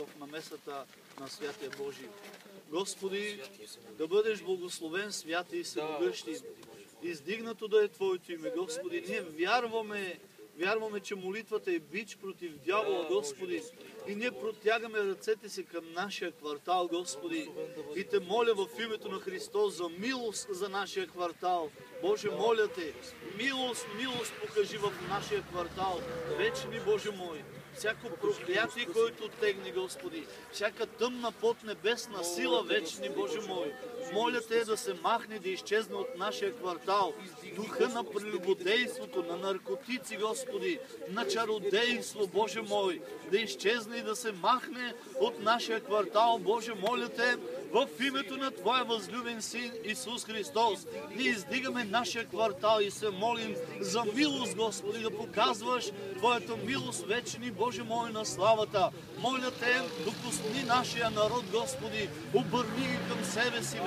в намесата на Святия Божий. Господи, да бъдеш благословен, святи и всемогъщи. Издигнато да е Твоето име, Господи. Ние вярваме, че молитвата е бич против дявола, Господи. И ние протягаме ръцете си към нашия квартал, Господи. И Те моля в името на Христос за милост за нашия квартал. Боже, моля Те, милост покажи в нашия квартал. Вечни Боже мой, всяко проклятие, което тегне, Господи, всяка тъмна поднебесна сила, вечни Боже мой, моля Те да се махне, да изчезне от нашия квартал. Духа на прелюбодейството, на наркотици, Господи, на чародейство, Боже мой, да изчезне и да се махне от нашия квартал. Боже, моля Те, в името на Твоя възлюбен Син Исус Христос, ние издигаме нашия квартал и се молим за милост, Господи, да показваш Твоята милост, вечни Боже мой, на славата. Моля Те, допусни нашия народ, Господи, обърни ги към себе си.